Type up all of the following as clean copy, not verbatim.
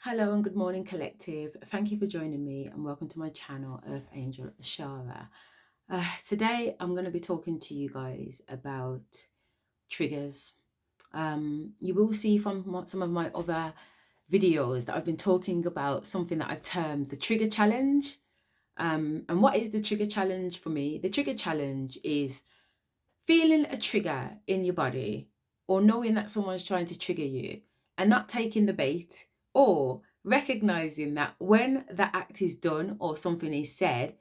Hello and good morning, collective. Thank you for joining me and welcome to my channel, Earth Angel Ashara. Today, I'm going to be talking to you guys about triggers. You will see from some of my other videos that I've been talking about something that I've termed the trigger challenge. And what is the trigger challenge for me? The trigger challenge is feeling a trigger in your body or knowing that someone's trying to trigger you and not taking the bait, or recognizing that when that act is done or something is said,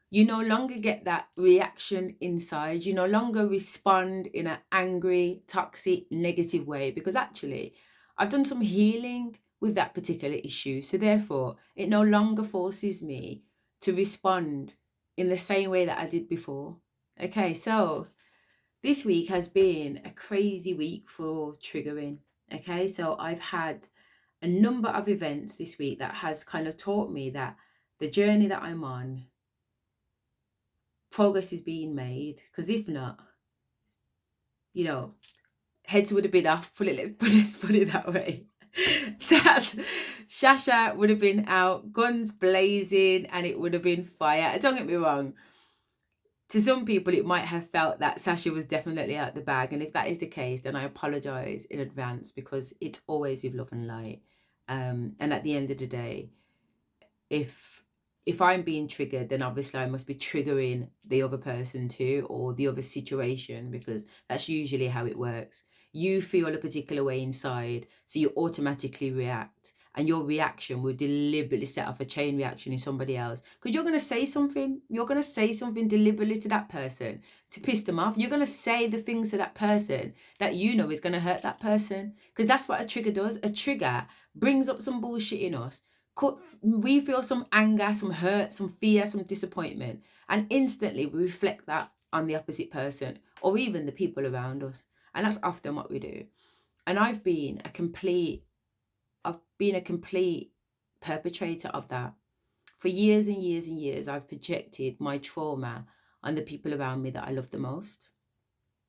you no longer get that reaction inside. You no longer respond in an angry, toxic, negative way, because actually I've done some healing with that particular issue. So therefore, it no longer forces me to respond in the same way that I did before. Okay, so this week has been a crazy week for triggering. Okay, so I've had a number of events this week that has kind of taught me that the journey that I'm on, progress is being made. Because if not, you know, heads would have been off. Let's put it that way. Shasha would have been out, guns blazing, and it would have been fire. Don't get me wrong, to some people it might have felt that Sasha was definitely out the bag, and if that is the case, then I apologize in advance, because it's always with love and light. And at the end of the day, if I'm being triggered, then obviously I must be triggering the other person too, or the other situation, because that's usually how it works. You feel a particular way inside, so you automatically react, and your reaction will deliberately set off a chain reaction in somebody else, because you're going to say something. You're going to say something deliberately to that person to piss them off. You're going to say the things to that person that you know is going to hurt that person, because that's what a trigger does. A trigger brings up some bullshit in us. We feel some anger, some hurt, some fear, some disappointment, and instantly we reflect that on the opposite person or even the people around us. And that's often what we do. And I've been a complete perpetrator of that. For years and years and years, I've projected my trauma on the people around me that I love the most.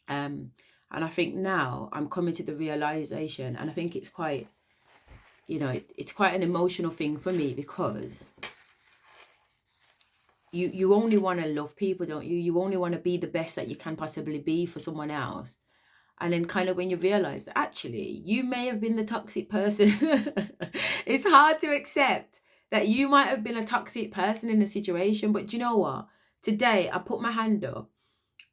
And I think now I'm coming to the realization, and I think it's quite, it's quite an emotional thing for me, because you only want to love people, don't you? You only want to be the best that you can possibly be for someone else. And then kind of when you realize that actually you may have been the toxic person, it's hard to accept that you might have been a toxic person in a situation. But do you know what? Today I put my hand up,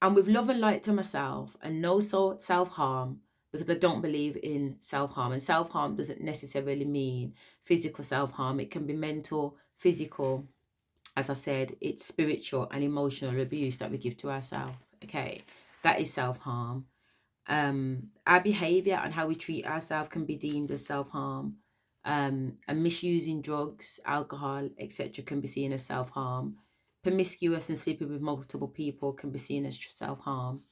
and with love and light to myself and no self-harm, because I don't believe in self-harm. And self-harm doesn't necessarily mean physical self-harm. It can be mental, physical. As I said, it's spiritual and emotional abuse that we give to ourselves. Okay, that is self-harm. Our behavior and how we treat ourselves can be deemed as self-harm. And misusing drugs, alcohol, etc. can be seen as self-harm. Promiscuous and sleeping with multiple people can be seen as self-harm.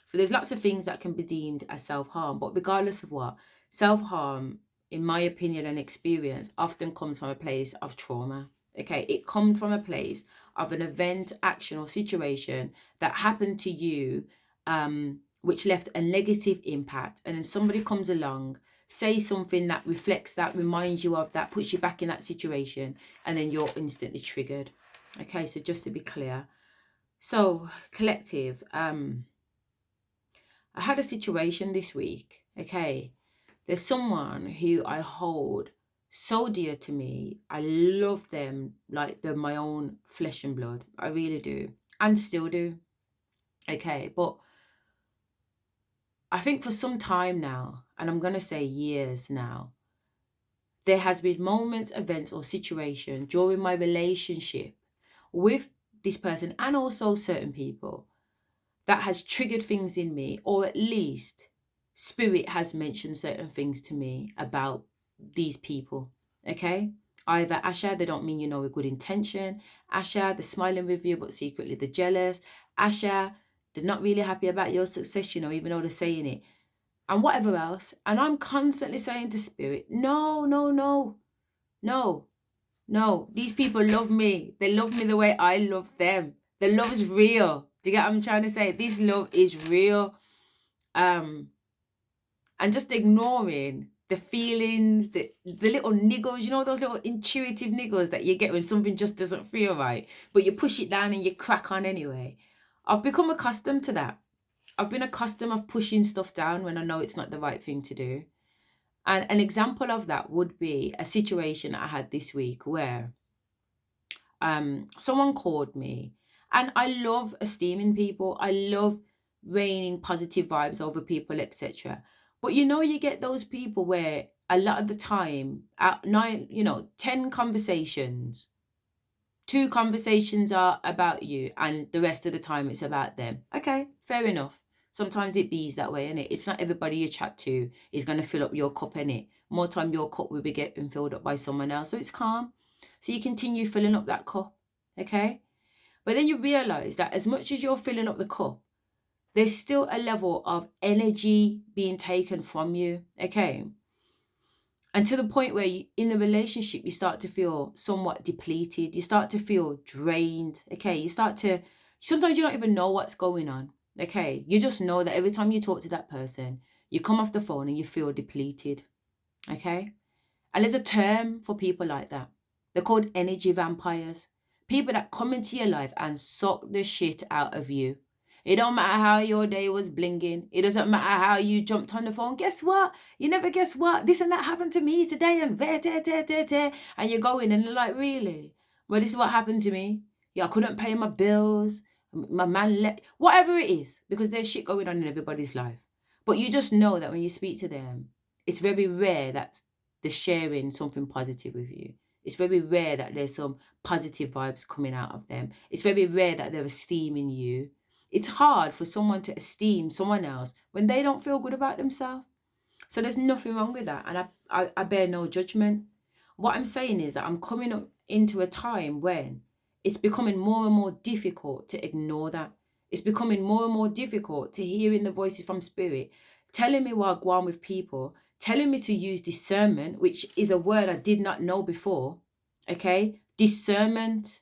So there's lots of things that can be deemed as self-harm. But regardless of what, self-harm, in my opinion and experience, often comes from a place of trauma. Okay, it comes from a place of an event, action, or situation that happened to you, which left a negative impact, and then somebody comes along, say something that reflects that, reminds you of that, puts you back in that situation, and then you're instantly triggered. Okay, so just to be clear, so collective, I had a situation this week. Okay, there's someone who I hold so dear to me. I love them like they're my own flesh and blood. I really do, and still do. Okay, but I think for some time now, and I'm going to say years now, there has been moments, events, or situation during my relationship with this person and also certain people that has triggered things in me, or at least spirit has mentioned certain things to me about these people. Okay? Either Asha, they don't mean you know with good intention. Asha, they're smiling with you, but secretly they're jealous. Asha, they're not really happy about your success, even though they're saying it. And whatever else. And I'm constantly saying to spirit, no, no, no, no, no. These people love me. They love me the way I love them. The love is real. Do you get what I'm trying to say? This love is real. And just ignoring the feelings, the little niggles, you know, those little intuitive niggles that you get when something just doesn't feel right, but you push it down and you crack on anyway. I've become accustomed to that. I've been accustomed of pushing stuff down when I know it's not the right thing to do. And an example of that would be a situation I had this week where someone called me, and I love esteeming people. I love raining positive vibes over people, etc. But you know, you get those people where a lot of the time, at 10 conversations, 2 conversations are about you, and the rest of the time it's about them. Okay, fair enough. Sometimes it bees that way, innit? It's not everybody you chat to is going to fill up your cup, innit? More time your cup will be getting filled up by someone else. So it's calm. So you continue filling up that cup. Okay? But then you realize that as much as you're filling up the cup, there's still a level of energy being taken from you. Okay? And to the point where in the relationship, you start to feel somewhat depleted. You start to feel drained. Okay? Sometimes you don't even know what's going on. Okay? You just know that every time you talk to that person, you come off the phone and you feel depleted. Okay? And there's a term for people like that. They're called energy vampires. People that come into your life and suck the shit out of you. It don't matter how your day was blinging. It doesn't matter how you jumped on the phone. Guess what? You never guess what? This and that happened to me today, and you're going and you're like, really? Well, this is what happened to me. Yeah, I couldn't pay my bills. My man whatever it is, because there's shit going on in everybody's life. But you just know that when you speak to them, it's very rare that they're sharing something positive with you. It's very rare that there's some positive vibes coming out of them. It's very rare that they're esteeming you. It's hard for someone to esteem someone else when they don't feel good about themselves. So there's nothing wrong with that. And I bear no judgment. What I'm saying is that I'm coming up into a time when it's becoming more and more difficult to ignore that. It's becoming more and more difficult to hear in the voices from spirit telling me what I go on with people, telling me to use discernment, which is a word I did not know before. Okay? Discernment.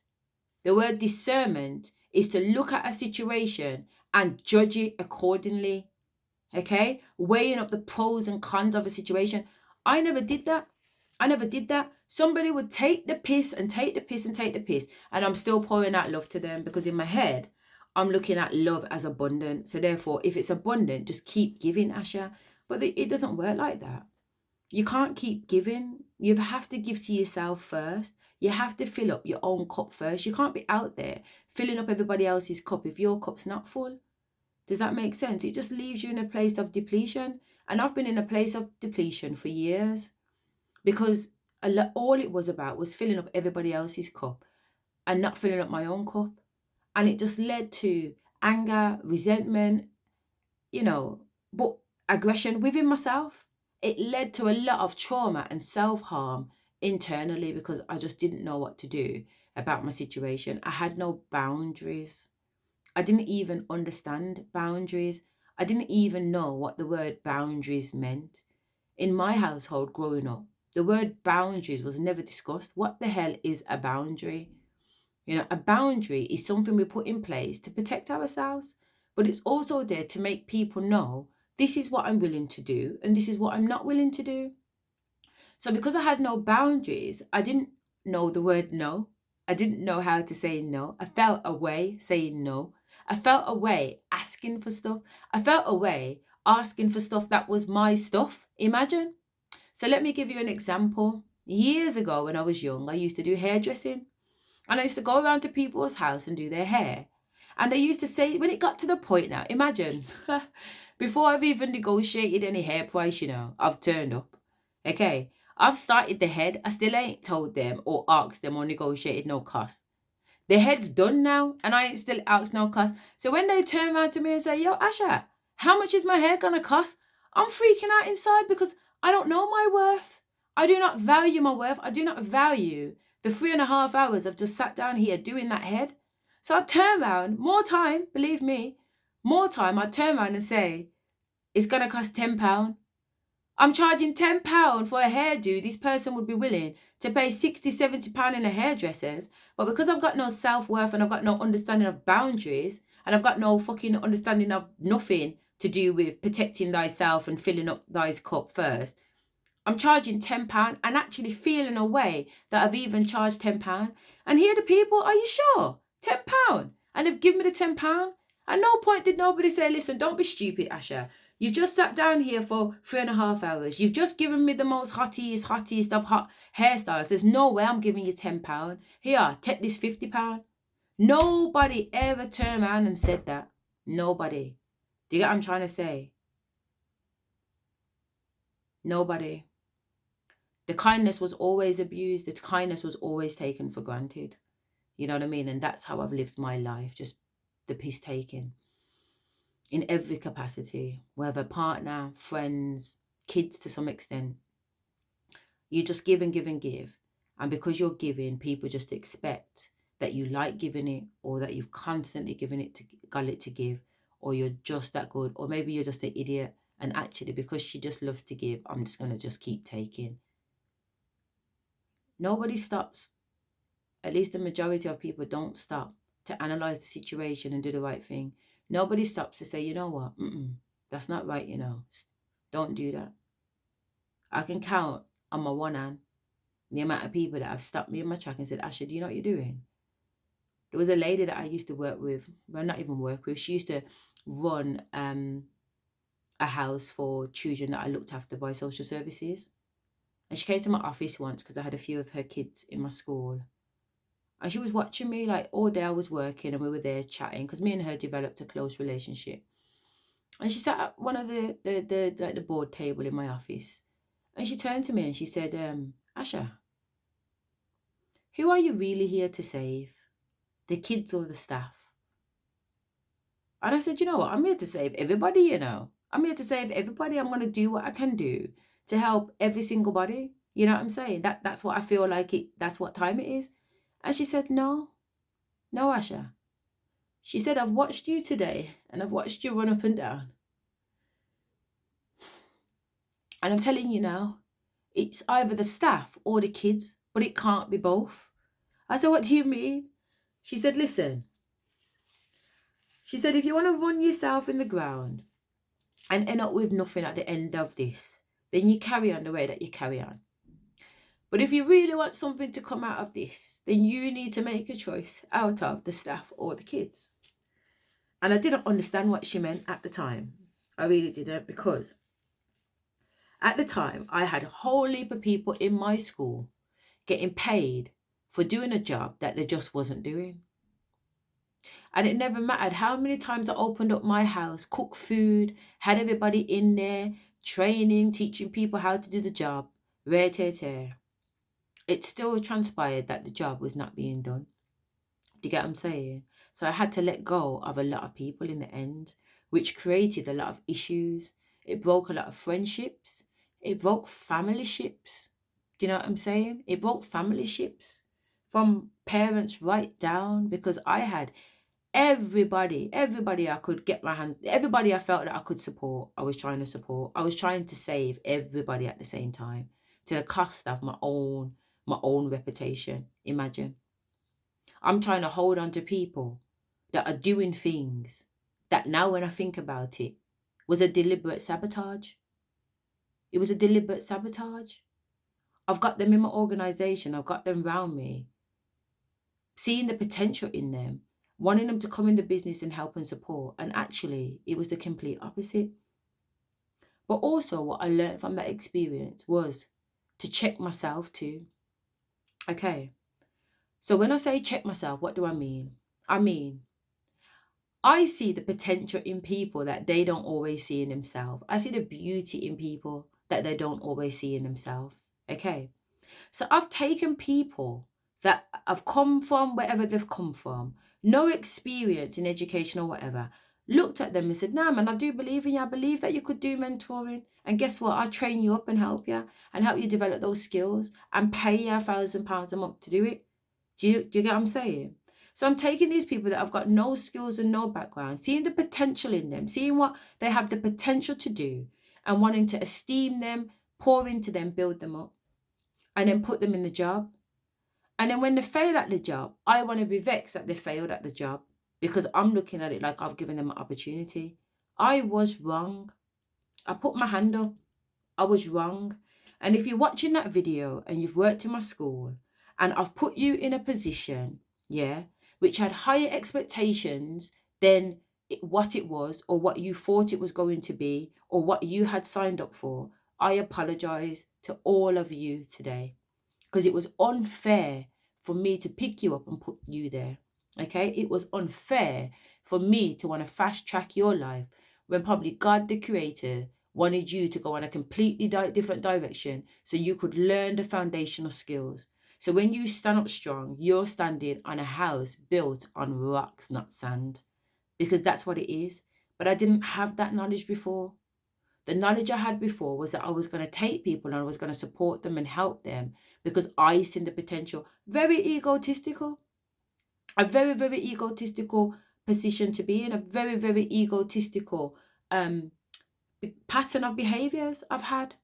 The word discernment is to look at a situation and judge it accordingly. Okay? Weighing up the pros and cons of a situation. I never did that. Somebody would take the piss and take the piss and take the piss, and I'm still pouring out love to them, because in my head, I'm looking at love as abundant. So therefore, if it's abundant, just keep giving, Asha. But it doesn't work like that. You can't keep giving. You have to give to yourself first. You have to fill up your own cup first. You can't be out there filling up everybody else's cup if your cup's not full. Does that make sense? It just leaves you in a place of depletion. And I've been in a place of depletion for years, because all it was about was filling up everybody else's cup and not filling up my own cup. And it just led to anger, resentment, but aggression within myself. It led to a lot of trauma and self-harm internally, because I just didn't know what to do about my situation. I had no boundaries. I didn't even understand boundaries. I didn't even know what the word boundaries meant. In my household growing up, the word boundaries was never discussed. What the hell is a boundary? A boundary is something we put in place to protect ourselves, but it's also there to make people know this is what I'm willing to do and this is what I'm not willing to do. So because I had no boundaries, I didn't know the word no. I didn't know how to say no. I felt away saying no. I felt away asking for stuff. I felt away asking for stuff that was my stuff. Imagine. So let me give you an example. Years ago when I was young, I used to do hairdressing. And I used to go around to people's house and do their hair. And I used to say, when it got to the point now, imagine, before I've even negotiated any hair price, I've turned up. Okay. I've started the head. I still ain't told them or asked them or negotiated no cost. The head's done now and I ain't still asked no cost. So when they turn around to me and say, yo, Asha, how much is my hair going to cost? I'm freaking out inside, because I don't know my worth. I do not value my worth. I do not value the 3.5 hours I've just sat down here doing that head. So I turn around, more time, believe me, more time, I turn around and say, it's going to cost £10. I'm charging £10 for a hairdo. This person would be willing to pay £60, £70 in a hairdresser's. But because I've got no self-worth and I've got no understanding of boundaries and I've got no fucking understanding of nothing to do with protecting thyself and filling up thy cup first, I'm charging £10 and actually feeling a way that I've even charged £10. And here the people, are you sure? £10. And they've given me the £10. At no point did nobody say, listen, don't be stupid, Asha. You just sat down here for 3.5 hours. You've just given me the most hottest of hot hairstyles. There's no way I'm giving you £10. Here, take this £50. Nobody ever turned around and said that. Nobody. Do you get what I'm trying to say? Nobody. The kindness was always abused. The kindness was always taken for granted. You know what I mean? And that's how I've lived my life, just the piss taking in every capacity, whether partner, friends, kids to some extent. You just give and give and give. And because you're giving, people just expect that you like giving it, or that you've constantly given it to got it to give, or you're just that good, or maybe you're just an idiot. And actually, because she just loves to give, I'm just going to just keep taking. Nobody stops. At least the majority of people don't stop to analyze the situation and do the right thing. Nobody stops to say, you know what, that's not right, don't do that. I can count on my one hand the amount of people that have stopped me in my track and said, Asha, do you know what you're doing? There was a lady that I used to work with, well, not even work with, she used to run a house for children that I looked after by social services. And she came to my office once because I had a few of her kids in my school. And she was watching me like all day. I was working and we were there chatting because me and her developed a close relationship. And she sat at one of the board table in my office. And she turned to me and she said, Asha, who are you really here to save? The kids or the staff? And I said, you know what? I'm here to save everybody, I'm here to save everybody. I'm going to do what I can do to help every single body. You know what I'm saying? That's what I feel like that's what time it is. And she said, no, Asha. She said, I've watched you today and I've watched you run up and down. And I'm telling you now, it's either the staff or the kids, but it can't be both. I said, what do you mean? She said, listen. She said, if you want to run yourself in the ground and end up with nothing at the end of this, then you carry on the way that you carry on. But if you really want something to come out of this, then you need to make a choice out of the staff or the kids. And I didn't understand what she meant at the time. I really didn't, because at the time I had a whole heap of people in my school getting paid for doing a job that they just wasn't doing. And it never mattered how many times I opened up my house, cooked food, had everybody in there, training, teaching people how to do the job. It still transpired that the job was not being done. Do you get what I'm saying? So I had to let go of a lot of people in the end, which created a lot of issues. It broke a lot of friendships. It broke family ships. Do you know what I'm saying? It broke family ships from parents right down, because I had everybody I could get my hand, everybody I felt that I could support, I was trying to support. I was trying to save everybody at the same time, to the cost of my own reputation. Imagine. I'm trying to hold on to people that are doing things that now when I think about it was a deliberate sabotage. It was a deliberate sabotage. I've got them in my organization. I've got them around me, seeing the potential in them, wanting them to come in the business and help and support. And actually, it was the complete opposite. But also what I learned from that experience was to check myself too. Okay. So when I say check myself, what do I mean? I see the potential in people that they don't always see in themselves. I see the beauty in people that they don't always see in themselves. Okay. So I've taken people that have come from wherever they've come from, no experience in education or whatever, looked at them and said, nah, man, I do believe in you. I believe that you could do mentoring. And guess what? I'll train you up and help you develop those skills and pay you £1,000 a month to do it. Do you get what I'm saying? So I'm taking these people that have got no skills and no background, seeing the potential in them, seeing what they have the potential to do, and wanting to esteem them, pour into them, build them up, and then put them in the job. And then when they fail at the job, I want to be vexed that they failed at the job, because I'm looking at it like I've given them an opportunity. I was wrong. I put my hand up. I was wrong. And if you're watching that video and you've worked in my school and I've put you in a position, yeah, which had higher expectations than what it was or what you thought it was going to be or what you had signed up for, I apologize to all of you today because it was unfair for me to pick you up and put you there. Okay? It was unfair for me to want to fast track your life when probably God the Creator wanted you to go on a completely different direction so you could learn the foundational skills. So when you stand up strong, you're standing on a house built on rocks, not sand, because that's what it is. But I didn't have that knowledge before. The knowledge I had before was that I was going to take people and I was going to support them and help them because I seen the potential. Very egotistical. A very, very egotistical position to be in. A very, very egotistical pattern of behaviors I've had.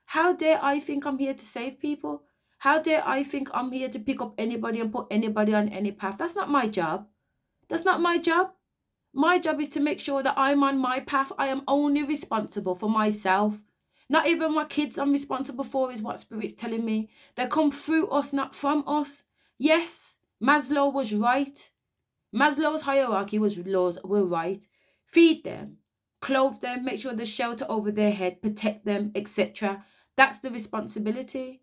How dare I think I'm here to save people? How dare I think I'm here to pick up anybody and put anybody on any path? That's not my job. That's not my job. My job is to make sure that I'm on my path. I am only responsible for myself. Not even my kids I'm responsible for is what Spirit's telling me. They come through us, not from us. Yes, Maslow was right. Maslow's hierarchy were right. Feed them, clothe them, make sure there's shelter over their head, protect them, etc. That's the responsibility.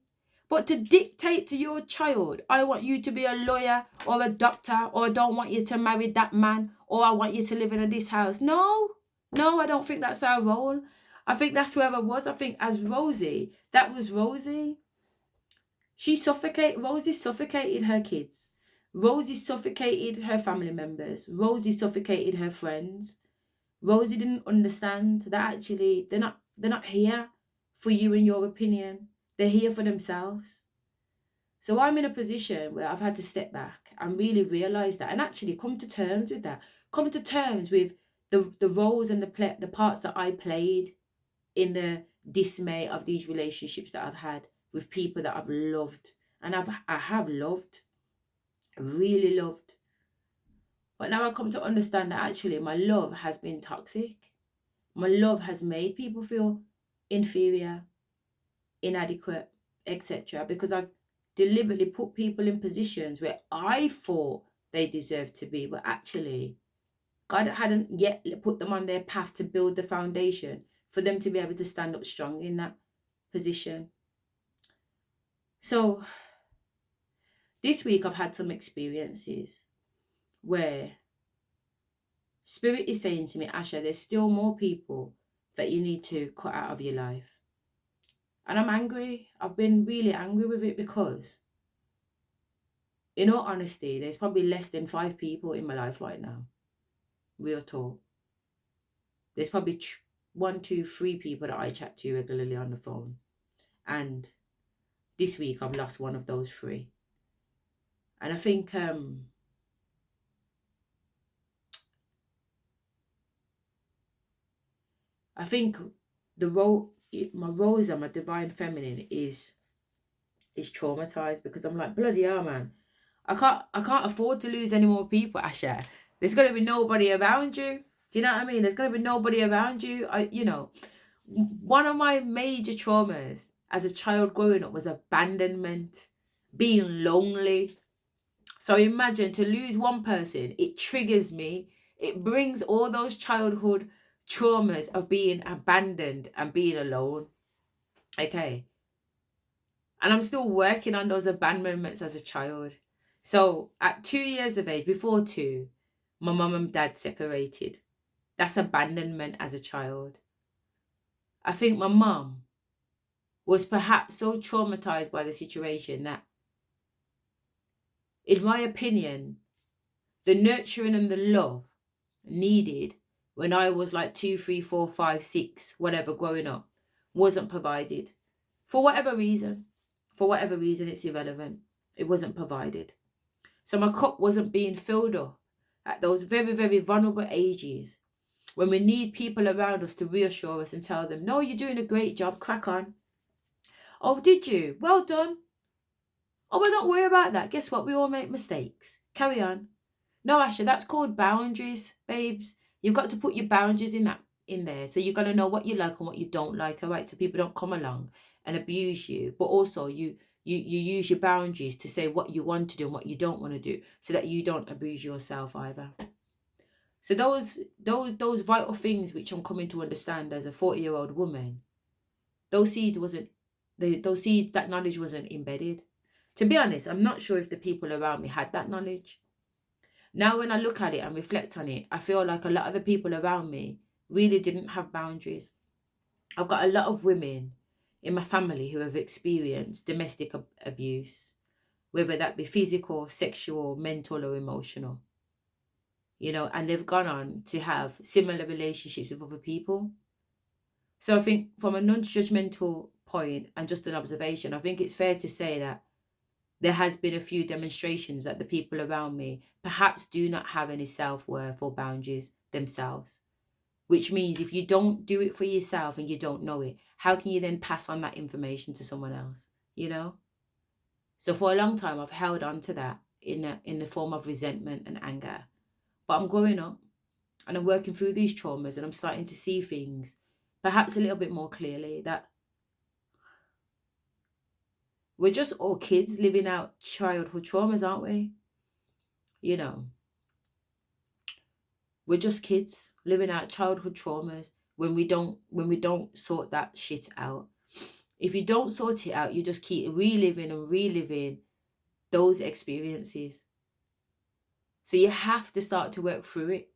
But to dictate to your child, I want you to be a lawyer or a doctor, or I don't want you to marry that man, or I want you to live in this house. No, I don't think that's our role. I think that's where I was. I think as Rosie, that was Rosie. Rosie suffocated her kids. Rosie suffocated her family members. Rosie suffocated her friends. Rosie didn't understand that actually they're not here for you and your opinion. They're here for themselves. So I'm in a position where I've had to step back and really realize that and actually come to terms with that. Come to terms with the roles and the parts that I played in the dismay of these relationships that I've had with people that I've loved. And I have loved, really loved. But now I come to understand that actually my love has been toxic. My love has made people feel inferior, inadequate, etc. because I've deliberately put people in positions where I thought they deserved to be, but actually God hadn't yet put them on their path to build the foundation for them to be able to stand up strong in that position. So this week I've had some experiences where Spirit is saying to me, Asha, there's still more people that you need to cut out of your life. And I'm angry. I've been really angry with it because, in all honesty, there's probably less than 5 people in my life right now. Real talk. There's probably 1, 2, 3 people that I chat to regularly on the phone. And this week I've lost one of those 3. And I think my rose and my divine feminine is traumatized because I'm like, bloody hell, man. I can't afford to lose any more people, Asha. There's gonna be nobody around you. Do you know what I mean? There's gonna be nobody around you. One of my major traumas as a child growing up was abandonment, being lonely. So imagine to lose one person, it triggers me. It brings all those childhood traumas of being abandoned and being alone. Okay. And I'm still working on those abandonments as a child. So at 2 years of age, before 2, my mum and dad separated. That's abandonment as a child. I think my mum was perhaps so traumatized by the situation that, in my opinion, the nurturing and the love needed when I was like 2, 3, 4, 5, 6, whatever, growing up, wasn't provided. For whatever reason, it's irrelevant. It wasn't provided. So my cup wasn't being filled up at those very, very vulnerable ages when we need people around us to reassure us and tell them, no, you're doing a great job, crack on. Oh, did you? Well done. Oh, well, don't worry about that. Guess what? We all make mistakes. Carry on. No, Asha, that's called boundaries, babes. You've got to put your boundaries in there. So you've got to know what you like and what you don't like, all right? So people don't come along and abuse you, but also you use your boundaries to say what you want to do and what you don't want to do, so that you don't abuse yourself either. So those vital things which I'm coming to understand as a 40-year-old woman, those seeds wasn't those seeds, that knowledge wasn't embedded. To be honest, I'm not sure if the people around me had that knowledge. Now when I look at it and reflect on it, I feel like a lot of the people around me really didn't have boundaries. I've got a lot of women in my family who have experienced domestic abuse, whether that be physical, sexual, mental, or emotional, and they've gone on to have similar relationships with other people. So I think from a non-judgmental point and just an observation, I think it's fair to say that there has been a few demonstrations that the people around me perhaps do not have any self-worth or boundaries themselves. Which means if you don't do it for yourself and you don't know it, how can you then pass on that information to someone else? So for a long time, I've held on to that in the form of resentment and anger. But I'm growing up and I'm working through these traumas, and I'm starting to see things perhaps a little bit more clearly, that we're just all kids living out childhood traumas, aren't we? We're just kids living out childhood traumas when we don't sort that shit out. If you don't sort it out, you just keep reliving and reliving those experiences. So you have to start to work through it.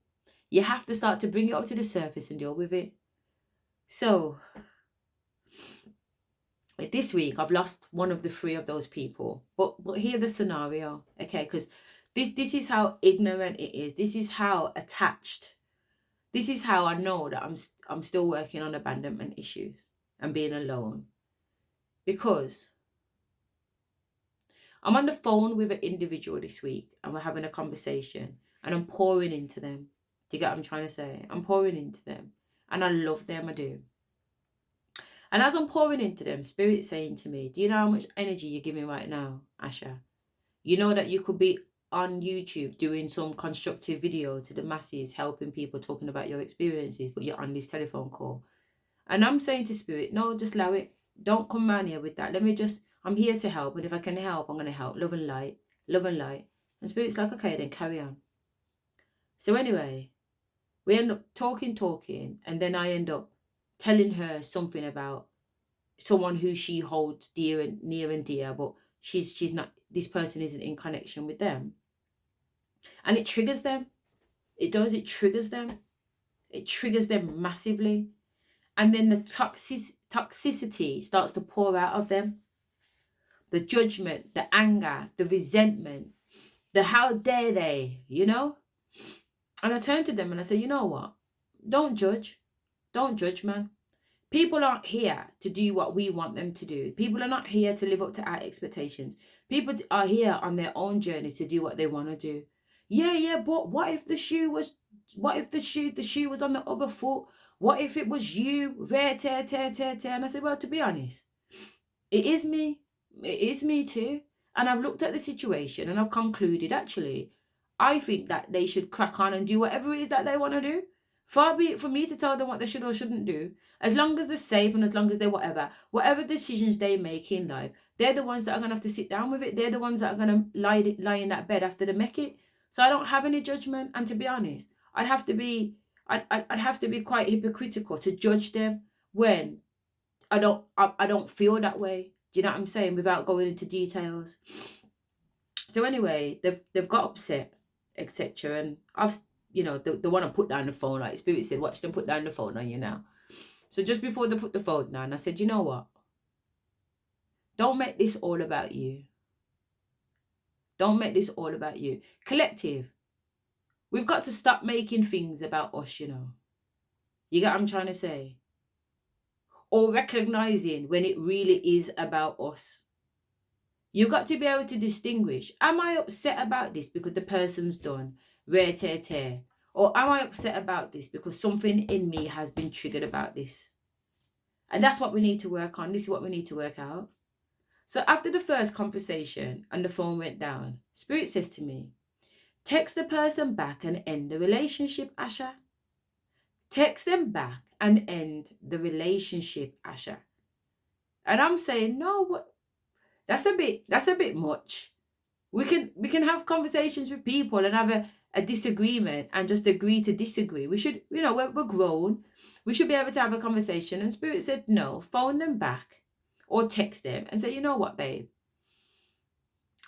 You have to start to bring it up to the surface and deal with it. So this week I've lost one of the three of those people. But hear the scenario, okay? Because this is how ignorant it is. This is how attached. This is how I know that I'm still working on abandonment issues and being alone. Because I'm on the phone with an individual this week and we're having a conversation and I'm pouring into them. Do you get what I'm trying to say? I'm pouring into them and I love them, I do. And as I'm pouring into them, Spirit's saying to me, do you know how much energy you're giving right now, Asha? You know that you could be on YouTube doing some constructive video to the masses, helping people, talking about your experiences, but you're on this telephone call. And I'm saying to Spirit, no, just allow it. Don't come around here with that. I'm here to help. And if I can help, I'm going to help. Love and light. Love and light. And Spirit's like, okay, then carry on. So anyway, we end up talking. And then I end up telling her something about someone who she holds near and dear, but she's not, this person isn't in connection with them. And it triggers them. It does. It triggers them. It triggers them massively. And then the toxicity starts to pour out of them. The judgment, the anger, the resentment, the how dare they, And I turned to them and I said, you know what? Don't judge. Don't judge, man. People aren't here to do what we want them to do. People are not here to live up to our expectations. People are here on their own journey to do what they want to do. Yeah, but what if the shoe was on the other foot? What if it was you? Tear. And I said, well, to be honest, it is me. It is me too. And I've looked at the situation and I've concluded, actually, I think that they should crack on and do whatever it is that they want to do. Far be it for me to tell them what they should or shouldn't do. As long as they're safe and as long as they're whatever decisions they make in life, they're the ones that are going to have to sit down with it. They're the ones that are going to lie in that bed after they make it. So I don't have any judgment. And to be honest, I'd have to be quite hypocritical to judge them when I don't feel that way. Do you know what I'm saying? Without going into details. So anyway, they've got upset, etc. And I've the one I put down the phone, like Spirit said, watch them put down the phone on you now. So just before they put the phone down, I said, you know what? Don't make this all about you. Don't make this all about you. Collective, we've got to stop making things about us, You get what I'm trying to say? Or recognizing when it really is about us. You've got to be able to distinguish, am I upset about this because the person's done tear? Or am I upset about this because something in me has been triggered about this? And that's what we need to work on. This is what we need to work out. So after the first conversation and the phone went down, Spirit says to me, text the person back and end the relationship, Asha. Text them back and end the relationship, Asha. And I'm saying, no, what, that's a bit much. We can have conversations with people and have a disagreement and just agree to disagree. We should, we're grown. We should be able to have a conversation. And Spirit said, no, phone them back or text them and say, you know what, babe?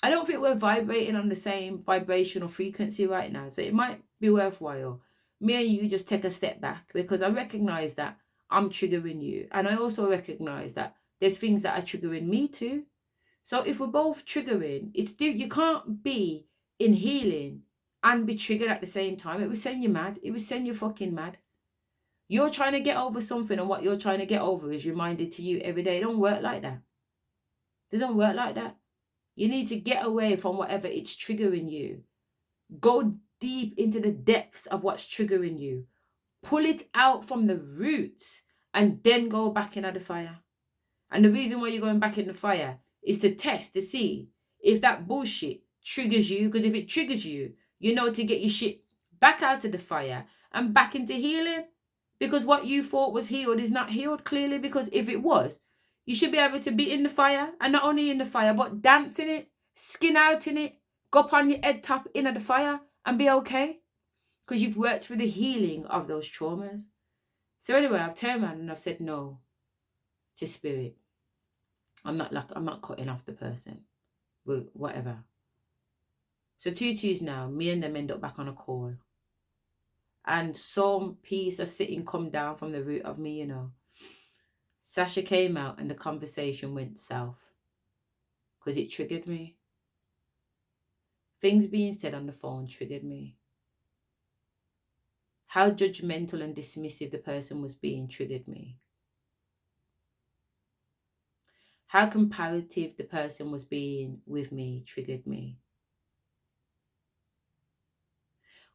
I don't think we're vibrating on the same vibrational frequency right now. So it might be worthwhile me and you just take a step back, because I recognize that I'm triggering you. And I also recognize that there's things that are triggering me too. So if we're both triggering, it's still, you can't be in healing and be triggered at the same time. It would send you mad. It would send you fucking mad. You're trying to get over something, and what you're trying to get over is reminded to you every day. It don't work like that. It doesn't work like that. You need to get away from whatever it's triggering you. Go deep into the depths of what's triggering you. Pull it out from the roots and then go back into the fire. And the reason why you're going back in the fire is to test, to see if that bullshit triggers you. Because if it triggers you, you know to get your shit back out of the fire and back into healing. Because what you thought was healed is not healed, clearly. Because if it was, you should be able to be in the fire, and not only in the fire, but dance in it, skin out in it, go up on your head top into the fire and be okay. Because you've worked through the healing of those traumas. So anyway, I've turned around and I've said no to Spirit. I'm not cutting off the person. Whatever. So 2-2s now, me and them end up back on a call. And some peace of sitting come down from the root of me, Sasha came out and the conversation went south. Because it triggered me. Things being said on the phone triggered me. How judgmental and dismissive the person was being triggered me. How comparative the person was being with me triggered me.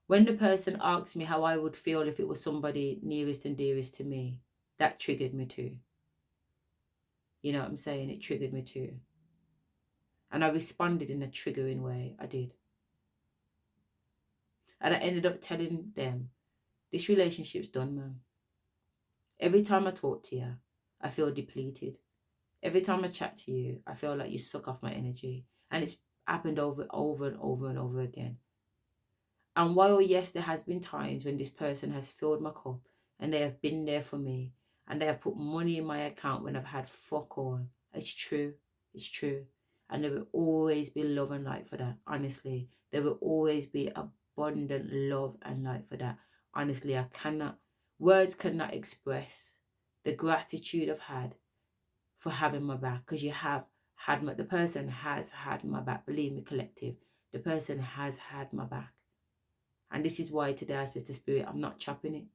When the person asked me how I would feel if it was somebody nearest and dearest to me, that triggered me too. You know what I'm saying? It triggered me too. And I responded in a triggering way. I did. And I ended up telling them, this relationship's done, man. Every time I talk to you, I feel depleted. Every time I chat to you, I feel like you suck off my energy. And it's happened over and over again. And while, yes, there has been times when this person has filled my cup and they have been there for me and they have put money in my account when I've had fuck all. It's true. It's true. And there will always be love and light for that. Honestly, there will always be abundant love and light for that. Honestly, words cannot express the gratitude I've had for having my back, because you have had the person has had my back. Believe me, collective, the person has had my back. And this is why today I says to Spirit, I'm not chopping it.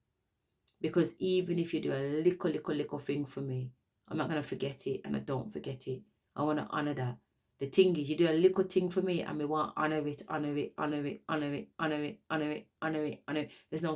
Because even if you do a little thing for me, I'm not going to forget it, and I don't forget it. I want to honor that. The thing is, you do a little thing for me and we want to honor it. There's no